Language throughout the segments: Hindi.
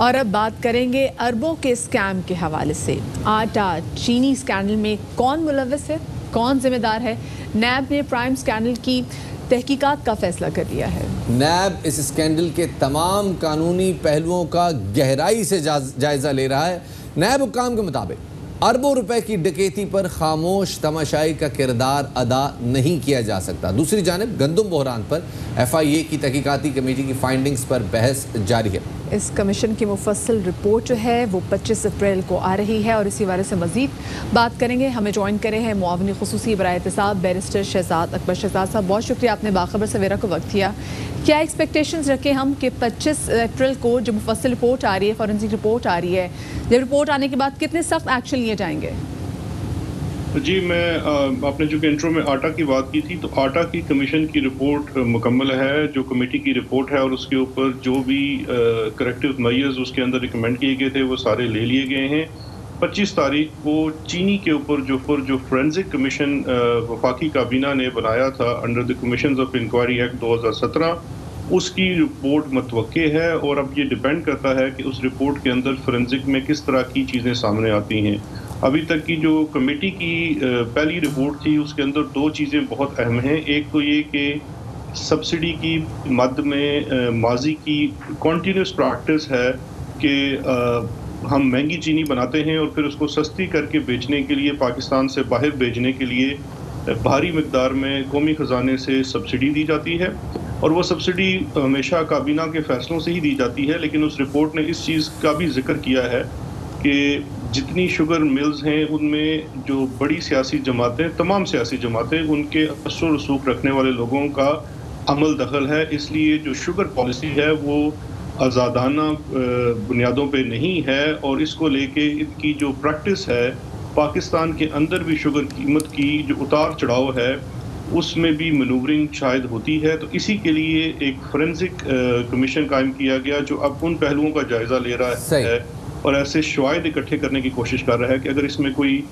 और अब बात करेंगे अरबों के स्कैम के हवाले से। आटा चीनी स्कैंडल में कौन मुलव्वस है, कौन जिम्मेदार है? नैब ने प्राइम स्कैंडल की तहकीकात का फैसला कर लिया है। नैब इस स्कैंडल के तमाम कानूनी पहलुओं का गहराई से जायजा ले रहा है। नैब हुक्काम के मुताबिक अरबों रुपए की डकैती पर खामोश तमाशाई का किरदार अदा नहीं किया जा सकता। दूसरी जानिब गंदम बहरान पर FIA की तहकीकाती कमेटी की फाइंडिंग्स पर बहस जारी है। इस कमीशन की मुफस्सल रिपोर्ट जो है वो 25 अप्रैल को आ रही है और इसी बारे से मजीद बात करेंगे। हमें ज्वाइन करे हैं मुआवनी खुसूसी बराए एहतसाब बैरिस्टर शहजाद अकबर। शहजाद साहब, बहुत शुक्रिया, आपने बाखबर सवेरा को वक्त दिया। क्या एक्सपेक्टेशंस रखें हम कि 25 अप्रैल को जो मुफस्सल रिपोर्ट आ रही है, फॉरेंसिक रिपोर्ट आ रही है, जब रिपोर्ट आने के बाद कितने सख्त एक्शन लिए जाएंगे? जी, मैं आपने जो कि इंट्रो में आटा की बात की थी, तो आटा की कमीशन की रिपोर्ट मुकम्मल है, जो कमेटी की रिपोर्ट है, और उसके ऊपर जो भी करेक्टिव मेजर्स उसके अंदर रिकमेंड किए गए थे वो सारे ले लिए गए हैं। 25 तारीख को चीनी के ऊपर जो फोरेंसिक कमीशन वफाकी काबीना ने बनाया था under the commissions of inquiry act 2017, उसकी रिपोर्ट मतवक्के है। और अब ये डिपेंड करता है कि उस रिपोर्ट के अंदर फोरेंसिक में किस तरह की चीज़ें सामने आती हैं। अभी तक की जो कमेटी की पहली रिपोर्ट थी उसके अंदर दो चीज़ें बहुत अहम हैं। एक तो ये कि सब्सिडी की मद में माजी की कॉन्टीन्यूस प्रैक्टिस है कि हम महंगी चीनी बनाते हैं और फिर उसको सस्ती करके बेचने के लिए, पाकिस्तान से बाहर भेजने के लिए भारी मिकदार में कौमी ख़जाने से सब्सिडी दी जाती है, और वो सब्सिडी हमेशा काबीना के फ़ैसलों से ही दी जाती है। लेकिन उस रिपोर्ट ने इस चीज़ का भी जिक्र किया है कि जितनी शुगर मिल्स हैं उनमें जो बड़ी सियासी जमातें, तमाम सियासी जमातें, उनके असर रसूख रखने वाले लोगों का अमल दखल है। इसलिए जो शुगर पॉलिसी है वो आज़ादाना बुनियादों पे नहीं है, और इसको लेके इनकी जो प्रैक्टिस है पाकिस्तान के अंदर भी शुगर कीमत की जो उतार चढ़ाव है उसमें भी मनूवरिंग शायद होती है। तो इसी के लिए एक फोरेंसिक कमीशन कायम किया गया जो अब उन पहलुओं का जायज़ा ले रहा है और ऐसे शवाहिद इकट्ठे करने की कोशिश कर रहा है कि अगर इसमें कोई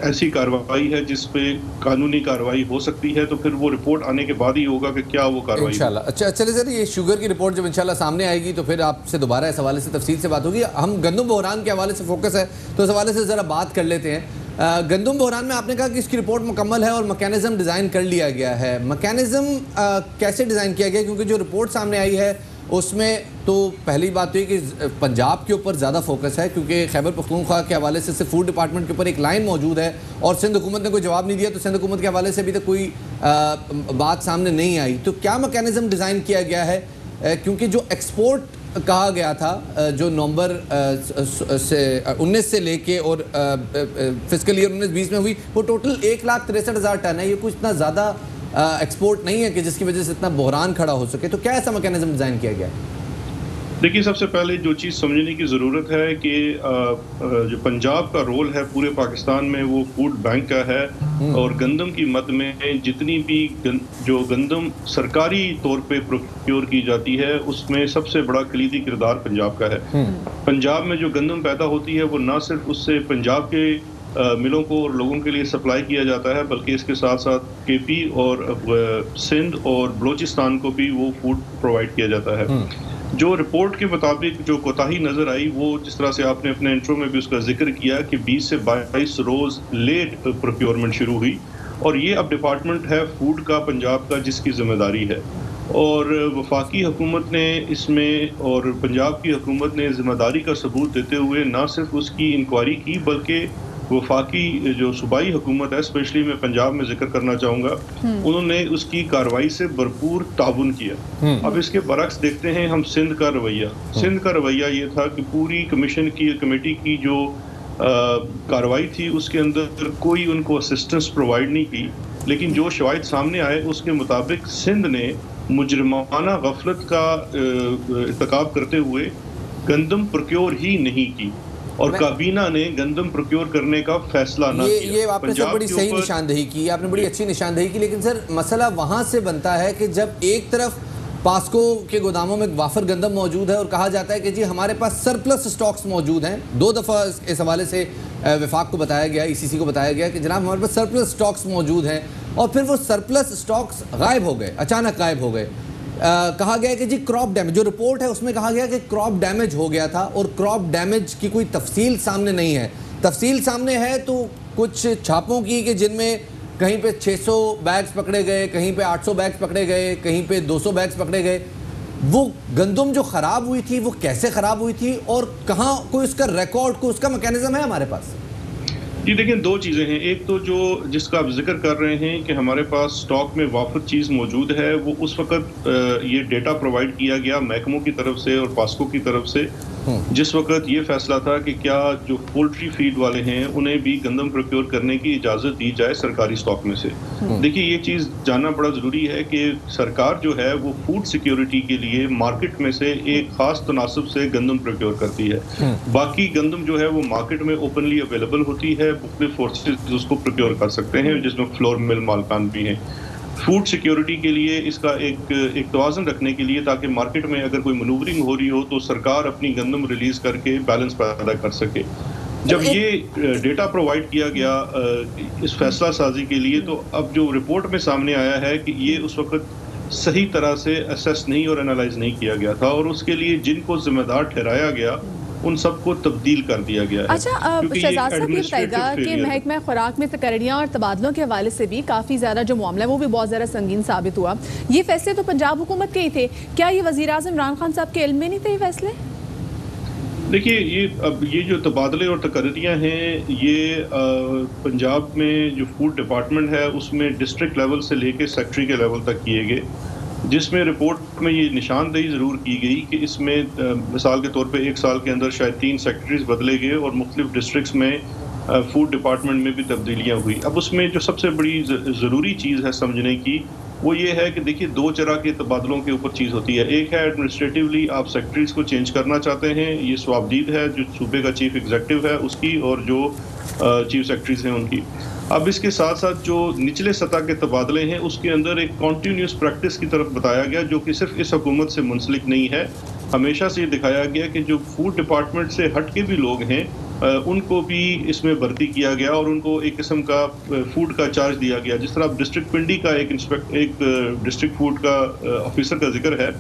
ऐसी कार्रवाई है जिस पे कानूनी कार्रवाई हो सकती है तो फिर वो रिपोर्ट आने के बाद ही होगा कि क्या वो कार्रवाई इंशाल्लाह। अच्छा, चले सर, ये शुगर की रिपोर्ट जब इंशाल्लाह सामने आएगी तो फिर आपसे दोबारा इस हवाले से तफसील से बात होगी। हम गंदम बहरान के हवाले से फोकस है तो इस हवाले से ज़रा बात कर लेते हैं। गंदम बहरान में आपने कहा कि इसकी रिपोर्ट मुकम्मल है और मैकेनिज्म डिज़ाइन कर लिया गया है। मैकेनिज्म कैसे डिज़ाइन किया गया? क्योंकि जो रिपोर्ट सामने आई है उसमें तो पहली बात तो ये कि पंजाब के ऊपर ज़्यादा फोकस है, क्योंकि खैबर पख्तूनख्वा के हवाले से सिर्फ फूड डिपार्टमेंट के ऊपर एक लाइन मौजूद है और सिंध हुकूमत ने कोई जवाब नहीं दिया, तो सिंध हुकूमत के हवाले से अभी तक कोई बात सामने नहीं आई। तो क्या मैकेनिज्म डिज़ाइन किया गया है? क्योंकि जो एक्सपोर्ट कहा गया था जो नवंबर से 19 से लेके और फिस्कल ईयर 19-20 में हुई, वो टोटल 1,63,000 टन है। ये कुछ इतना ज़्यादा एक्सपोर्ट नहीं है कि जिसकी वजह से इतना बहरान खड़ा हो सके। तो क्या ऐसा मैकेनिज्म डिज़ाइन किया गया है? देखिए, सबसे पहले जो चीज़ समझने की ज़रूरत है कि जो पंजाब का रोल है पूरे पाकिस्तान में वो फूड बैंक का है, और गंदम की मद में जितनी भी जो गंदम सरकारी तौर पे प्रोक्योर की जाती है उसमें सबसे बड़ा कलीदी किरदार पंजाब का है। पंजाब में जो गंदम पैदा होती है वो ना सिर्फ उससे पंजाब के मिलों को और लोगों के लिए सप्लाई किया जाता है, बल्कि इसके साथ साथ KP और सिंध और बलोचिस्तान को भी वो फूड प्रोवाइड किया जाता है। जो रिपोर्ट के मुताबिक जो कोताही नज़र आई वो जिस तरह से आपने अपने इंट्रो में भी उसका जिक्र किया कि 20 से 22 रोज़ लेट प्रोक्योरमेंट शुरू हुई, और ये अब डिपार्टमेंट है फूड का पंजाब का जिसकी जिम्मेदारी है। और वफाकी हुकूमत ने इसमें और पंजाब की हुकूमत ने जिम्मेदारी का सबूत देते हुए ना सिर्फ उसकी इंक्वायरी की, बल्कि वफाकी जो सूबाई हुकूमत है, स्पेशली मैं पंजाब में जिक्र करना चाहूँगा, उन्होंने उसकी कार्रवाई से भरपूर ताउन किया। अब इसके बरक्स देखते हैं हम सिंध का रवैया। सिंध का रवैया ये था कि पूरी कमीशन की कमेटी की जो कार्रवाई थी उसके अंदर कोई उनको असिस्टेंस प्रोवाइड नहीं की, लेकिन जो शवाहिद सामने आए उसके मुताबिक सिंध ने मुजरमाना गफलत का इर्तिकाब करते हुए गंदम प्रोक्योर ही नहीं की, और काबीना ने गंदम प्रोक्योर करने का फैसला ना किया। ये आपने सर बड़ी सही निशानदेही की, आपने बड़ी अच्छी निशानदेही की। लेकिन सर मसला वहाँ से बनता है कि जब एक तरफ पास्को के गोदामों में वाफर गंदम मौजूद है और कहा जाता है कि जी हमारे पास सरप्लस स्टॉक्स मौजूद हैं। 2 दफ़ा इस हवाले से विफाक को बताया गया, ECC को बताया गया कि जनाब हमारे पास सरप्लस स्टॉक्स मौजूद हैं, और फिर वो सरप्लस स्टॉक्स गायब हो गए, अचानक गायब हो गए। कहा गया है कि जी क्रॉप डैमेज, जो रिपोर्ट है उसमें कहा गया कि क्रॉप डैमेज हो गया था और क्रॉप डैमेज की कोई तफसील सामने नहीं है। तफसील सामने है तो कुछ छापों की कि जिनमें कहीं पे 600 बैग्स पकड़े गए, कहीं पे 800 बैग्स पकड़े गए, कहीं पे 200 बैग्स पकड़े गए। वो गंदम जो ख़राब हुई थी वो कैसे ख़राब हुई थी और कहाँ कोई उसका रिकॉर्ड, कोई उसका मैकेनिज्म है हमारे पास? जी देखिए, दो चीज़ें हैं। एक तो जो जिसका आप जिक्र कर रहे हैं कि हमारे पास स्टॉक में वाफद चीज़ मौजूद है, वो उस वक़्त ये डेटा प्रोवाइड किया गया महकमों की तरफ से और पास्को की तरफ से, जिस वक़्त ये फैसला था कि क्या जो पोल्ट्री फीड वाले हैं उन्हें भी गंदम प्रोक्योर करने की इजाज़त दी जाए सरकारी स्टॉक में से। देखिए, ये चीज़ जानना बड़ा ज़रूरी है कि सरकार जो है वो फूड सिक्योरिटी के लिए मार्केट में से एक ख़ास तनासब से गंदम प्रोक्योर करती है। बाकी गंदम जो है वो मार्केट में ओपनली अवेलेबल होती है, मुख्तलिफ फोर्सेज उसको प्रोक्योर कर सकते हैं, जिसमें फ्लोर मिल मालकान भी हैं। फूड सिक्योरिटी के लिए इसका एक तवाज़ुन रखने के लिए, ताकि मार्केट में अगर कोई मनूवरिंग हो रही हो तो सरकार अपनी गंदम रिलीज करके बैलेंस पैदा कर सके। जब ये डेटा प्रोवाइड किया गया इस फैसला साजी के लिए, तो अब जो रिपोर्ट में सामने आया है कि ये उस वक्त सही तरह से असेस नहीं और एनालाइज नहीं किया गया था, और उसके लिए जिनको जिम्मेदार ठहराया गया उन सबको तब्दील कर दिया गया है। अच्छा, शहजाद साहब ये बताइएगा कि महकमा खुराक में तकरीरियाँ और तबादलों के हवाले से भी काफ़ी ज़्यादा जो मामला है वो भी बहुत ज़्यादा संगीन साबित हुआ। ये फैसले तो पंजाब हुकूमत के ही थे, क्या ये वज़ीर आज़म इमरान खान साहब के इल्म में नहीं थे ये फैसले? देखिए, ये जो तबादले और तकरीरियाँ हैं, ये पंजाब में जो फूड डिपार्टमेंट है उसमें डिस्ट्रिक्ट लेवल से लेके सेक्रेटरी के लेवल तक किए गए, जिसमें रिपोर्ट में ये निशानदेही ज़रूर की गई कि इसमें मिसाल के तौर पे 1 साल के अंदर शायद 3 सेक्रेटरीज बदले गए और मुख्तलिफ डिस्ट्रिक्ट्स में फूड डिपार्टमेंट में भी तब्दीलियाँ हुई। अब उसमें जो सबसे बड़ी ज़रूरी चीज़ है समझने की, वो ये है कि देखिए, 2 तरह के तबादलों के ऊपर चीज़ होती है। एक है एडमिनिस्ट्रेटिवली आप सेक्रेटरीज को चेंज करना चाहते हैं, ये स्वाबदीद है जो सूबे का चीफ एग्जीक्यूटिव है उसकी और जो चीफ सेक्रेटरीज हैं उनकी। अब इसके साथ साथ जो निचले सतह के तबादले हैं उसके अंदर एक कॉन्टीन्यूस प्रैक्टिस की तरफ बताया गया, जो कि सिर्फ इस हुकूमत से मुंसलिक नहीं है। हमेशा से ये दिखाया गया कि जो फूड डिपार्टमेंट से हट के भी लोग हैं उनको भी इसमें भर्ती किया गया और उनको एक किस्म का फूड का चार्ज दिया गया। जिस तरह अब डिस्ट्रिक्ट पिंडी का एक डिस्ट्रिक्ट फूड का ऑफिसर का जिक्र है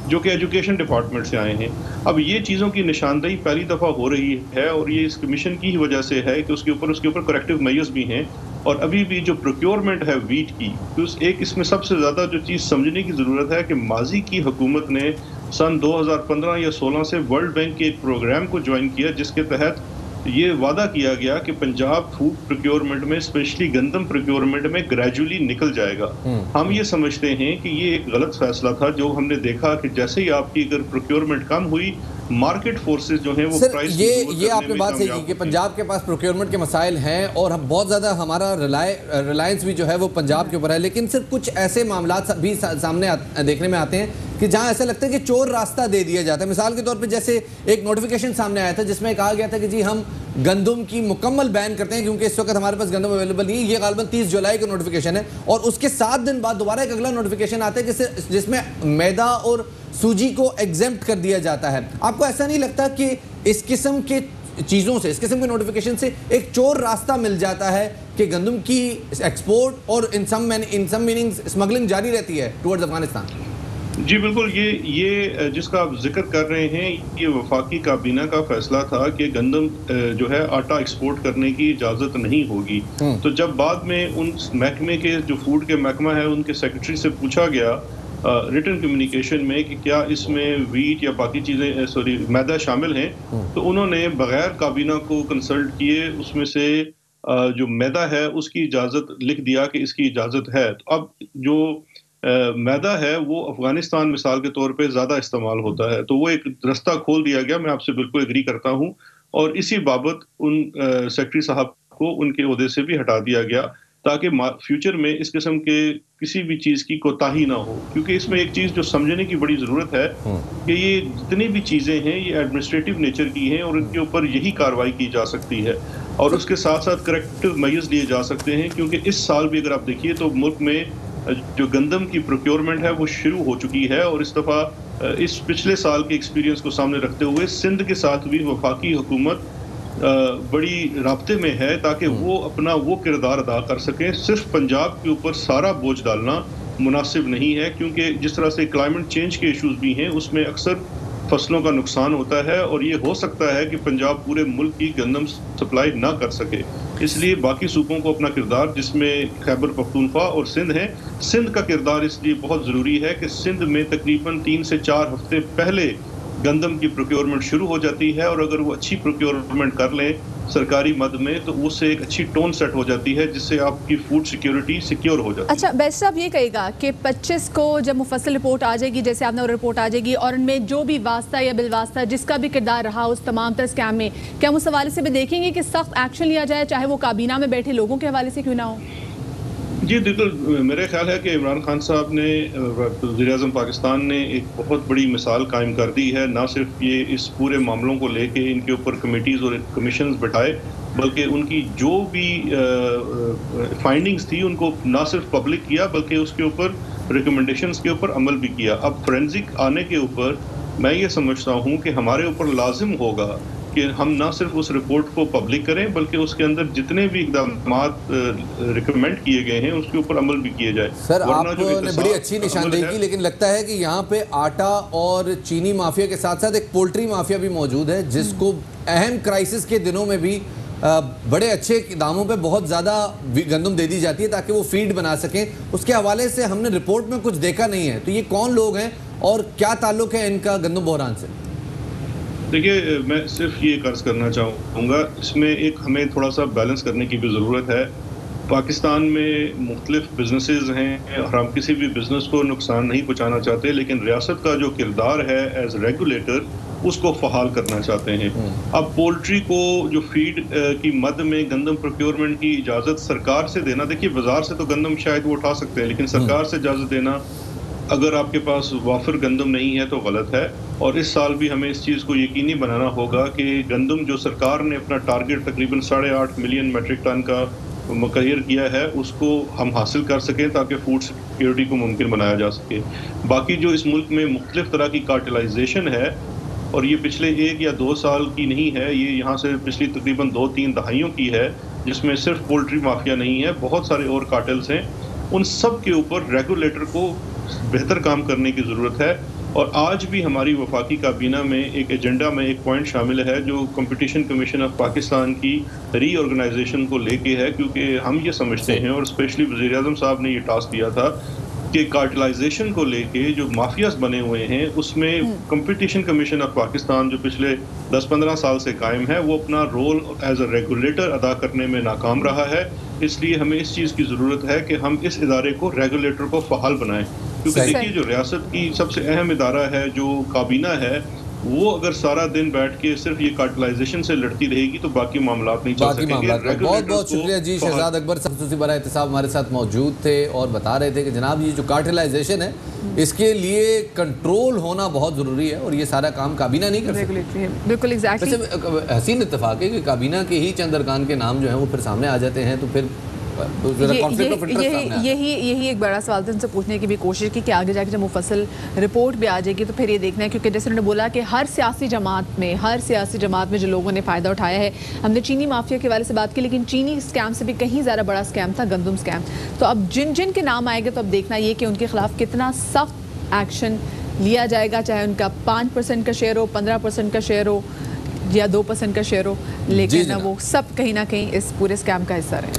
जो कि एजुकेशन डिपार्टमेंट से आए हैं। अब ये चीज़ों की निशानदेही पहली दफ़ा हो रही है और ये इस कमीशन की ही वजह से है कि उसके ऊपर करेक्टिव मेजर्स भी हैं। और अभी भी जो प्रोक्योरमेंट है वीट की, तो एक इसमें सबसे ज़्यादा जो चीज़ समझने की ज़रूरत है कि माजी की हुकूमत ने सन 2015 या 16 से वर्ल्ड बैंक के एक प्रोग्राम को ज्वाइन किया, जिसके तहत ये वादा किया गया कि पंजाब फूड प्रोक्योरमेंट में, स्पेशली गंदम प्रोक्योरमेंट में ग्रेजुअली निकल जाएगा। हम ये समझते हैं कि ये एक गलत फैसला था, जो हमने देखा कि जैसे ही आपकी अगर प्रोक्योरमेंट कम हुई, मार्केट फोर्सेस जो हैं वो प्राइस ये आपने बात सही की कि पंजाब के पास प्रोक्योरमेंट के मसाइल हैं और हम बहुत ज़्यादा हमारा रिलायंस भी जो है वो पंजाब के ऊपर है, लेकिन सिर्फ कुछ ऐसे मामला भी सामने देखने में आते हैं कि जहां ऐसा लगता है कि चोर रास्ता दे दिया जाता है। मिसाल के तौर पे जैसे एक नोटिफिकेशन सामने आया था जिसमें कहा गया था कि जी हम गंदम की मुकम्मल बैन करते हैं क्योंकि इस वक्त हमारे पास गंदम अवेलेबल नहीं है। ये गालबन 30 जुलाई का नोटिफिकेशन है और उसके 7 दिन बाद दोबारा एक अगला नोटिफिकेशन आता है जिसमें मैदा और सूजी को एग्जेम्प्ट कर दिया जाता है। आपको ऐसा नहीं लगता कि इस किस्म के चीज़ों से, इस किस्म के नोटिफिकेशन से एक चोर रास्ता मिल जाता है कि गंदम की एक्सपोर्ट और इन सम मीनिंग्स स्मगलिंग जारी रहती है टुवर्ड्स अफगानिस्तान? जी बिल्कुल, ये जिसका आप जिक्र कर रहे हैं, ये वफाकी काबीना का फैसला था कि गंदम जो है आटा एक्सपोर्ट करने की इजाज़त नहीं होगी। तो जब बाद में उन महकमे के जो फूड के महकमा है उनके सेक्रेटरी से पूछा गया रिटन कम्युनिकेशन में कि क्या इसमें वीट या बाकी चीज़ें मैदा शामिल हैं, तो उन्होंने बगैर काबीना को कंसल्ट किए उसमें से जो मैदा है उसकी इजाज़त लिख दिया कि इसकी इजाज़त है। तो अब जो मैदा है वो अफगानिस्तान मिसाल के तौर पे ज़्यादा इस्तेमाल होता है, तो वो एक रास्ता खोल दिया गया। मैं आपसे बिल्कुल एग्री करता हूँ और इसी बाबत उन सेक्रेटरी साहब को उनके ओहदे से भी हटा दिया गया ताकि फ्यूचर में इस किस्म के किसी भी चीज़ की कोताही ना हो। क्योंकि इसमें एक चीज़ जो समझने की बड़ी ज़रूरत है कि ये जितनी भी चीज़ें हैं ये एडमिनिस्ट्रेटिव नेचर की हैं और इनके ऊपर यही कार्रवाई की जा सकती है और उसके साथ साथ करेक्टिव मेजर्स लिए जा सकते हैं। क्योंकि इस साल भी अगर आप देखिए तो मुल्क में जो गंदम की प्रोक्योरमेंट है वो शुरू हो चुकी है और इस दफ़ा इस पिछले साल के एक्सपीरियंस को सामने रखते हुए सिंध के साथ भी वफाकी हुकूमत बड़ी राब्ते में है ताकि वो अपना वो किरदार अदा कर सकें। सिर्फ पंजाब के ऊपर सारा बोझ डालना मुनासिब नहीं है, क्योंकि जिस तरह से क्लाइमेट चेंज के इश्यूज भी हैं उसमें अक्सर फसलों का नुकसान होता है और ये हो सकता है कि पंजाब पूरे मुल्क की गंदम सप्लाई ना कर सके। इसलिए बाकी सूबों को अपना किरदार, जिसमें खैबर पख्तूनख्वा और सिंध है, सिंध का किरदार इसलिए बहुत ज़रूरी है कि सिंध में तकरीबन 3 से 4 हफ्ते पहले गंदम की प्रोक्योरमेंट शुरू हो जाती है और अगर वो अच्छी प्रोक्योरमेंट कर लें सरकारी मद में तो उससे एक अच्छी टोन सेट हो जाती है जिससे आपकी फूड सिक्योरिटी सिक्योर हो जाती है। अच्छा बैरिस्टर साहब ये कहेगा कि 25 को जब मुफस्सल रिपोर्ट आ जाएगी, जैसे आपने वो रिपोर्ट आ जाएगी और उनमें जो भी वास्ता या बिलवास्ता जिसका भी किरदार रहा उस तमाम तरह स्कैम में, क्या हम उस हवाले से भी देखेंगे कि सख्त एक्शन लिया जाए, चाहे वो काबीना में बैठे लोगों के हवाले से क्यों ना हो? जी बिल्कुल, मेरा ख्याल है कि इमरान खान साहब ने, वज़ीर-ए-आज़म पाकिस्तान ने एक बहुत बड़ी मिसाल कायम कर दी है। ना सिर्फ ये इस पूरे मामलों को लेके इनके ऊपर कमेटीज़ और कमीशंस बैठाए, बल्कि उनकी जो भी फाइंडिंग्स थी उनको ना सिर्फ पब्लिक किया बल्कि उसके ऊपर रिकमेंडेशंस के ऊपर अमल भी किया। अब फोरेंसिक आने के ऊपर मैं ये समझता हूँ कि हमारे ऊपर लाजिम होगा कि हम ना सिर्फ उस रिपोर्ट को पब्लिक करें बल्कि उसके अंदर जितने भी इक़दामात रिकमेंड किए गए हैं उसके ऊपर अमल भी किए जाए। सर आपने बड़ी अच्छी निशानदेही की, लेकिन लगता है कि यहाँ पे आटा और चीनी माफिया के साथ साथ एक पोल्ट्री माफिया भी मौजूद है जिसको अहम क्राइसिस के दिनों में भी बड़े अच्छे दामों पे बहुत ज़्यादा गंदम दे दी जाती है ताकि वो फीड बना सकें। उसके हवाले से हमने रिपोर्ट में कुछ देखा नहीं है, तो ये कौन लोग हैं और क्या ताल्लुक है इनका गंदम बहरान से? देखिए, मैं सिर्फ ये कर्ज करना चाहूँगा, इसमें एक हमें थोड़ा सा बैलेंस करने की भी ज़रूरत है। पाकिस्तान में मुख्तलिफ बिजनेसेस हैं और हम किसी भी बिज़नेस को नुकसान नहीं पहुँचाना चाहते, लेकिन रियासत का जो किरदार है एज रेगुलेटर उसको फ़हाल करना चाहते हैं। अब पोल्ट्री को जो फीड की मद में गंदम प्रोक्योरमेंट की इजाज़त सरकार से देना, देखिए बाज़ार से तो गंदम शायद वो उठा सकते हैं, लेकिन सरकार से इजाज़त देना अगर आपके पास वाफिर गंदम नहीं है तो गलत है। और इस साल भी हमें इस चीज़ को यकीनी बनाना होगा कि गंदम जो सरकार ने अपना टारगेट तकरीबन 8.5 मिलियन मेट्रिक टन का मुकर्रर किया है उसको हम हासिल कर सकें ताकि फूड सिक्योरिटी को मुमकिन बनाया जा सके। बाकी जो इस मुल्क में मुख्तलिफ तरह की कार्टेलाइजेशन है और ये पिछले 1 या 2 साल की नहीं है, ये यहाँ से पिछली तकरीबन 2-3 दहाइयों की है, जिसमें सिर्फ पोल्ट्री माफिया नहीं है, बहुत सारे और कार्टेल्स हैं। उन सब के ऊपर रेगुलेटर को बेहतर काम करने की ज़रूरत है। और आज भी हमारी वफाकी काबीना में एक एजेंडा में एक पॉइंट शामिल है जो कंपटीशन कमीशन ऑफ पाकिस्तान की रीऑर्गेनाइजेशन को लेके है, क्योंकि हम ये समझते हैं और स्पेशली वज़ीर-ए-आज़म साहब ने ये टास्क दिया था कि कार्टेलाइजेशन को लेके जो माफियाज बने हुए हैं उसमें कंपटीशन कमीशन ऑफ पाकिस्तान जो पिछले 10-15 साल से कायम है वो अपना रोल एज अ रेगुलेटर अदा करने में नाकाम रहा है। इसलिए हमें इस चीज़ की ज़रूरत है कि हम इस इदारे को, रेगुलेटर को फ़हाल बनाएं, क्योंकि देखिए जो रियासत की सबसे अहम इदारा है जो काबीना है वो अगर सारा दिन बैठ के सिर्फ ये कार्टेलाइजेशन से लड़ती रहेगी तो बाकी मामला नहीं चल सकेंगे। बहुत बहुत शुक्रिया जी। शहजाद अकबर खुसूसी बराए एहतिसाब हमारे साथ मौजूद थे और बता रहे थे कि जनाब ये जो कार्टेलाइजेशन है इसके लिए कंट्रोल होना बहुत ज़रूरी है और ये सारा काम काबीना नहीं कर सकती। बिल्कुल एग्जैक्टली। वैसे हसीन इत्तेफाक है कि काबीना के ही चंद अरकान के नाम जो है वो फिर सामने आ जाते हैं, तो फिर यही एक बड़ा सवाल था, उनसे पूछने की भी कोशिश की कि आगे जाके जब मुफस्सल रिपोर्ट भी आ जाएगी तो फिर ये देखना है, क्योंकि जैसे उन्होंने बोला कि हर सियासी जमात में जो लोगों ने फ़ायदा उठाया है। हमने चीनी माफिया के हवाले से बात की, लेकिन चीनी स्कैम से भी कहीं ज़्यादा बड़ा स्कैम था गंदम स्कैम। तो अब जिन जिन के नाम आएंगे तो अब देखना ये कि उनके खिलाफ कितना सख्त एक्शन लिया जाएगा, चाहे उनका 5% का शेयर हो, 15% का शेयर हो या 2% का शेयर हो, लेकिन वो सब कहीं ना कहीं इस पूरे स्कैम का हिस्सा रहे।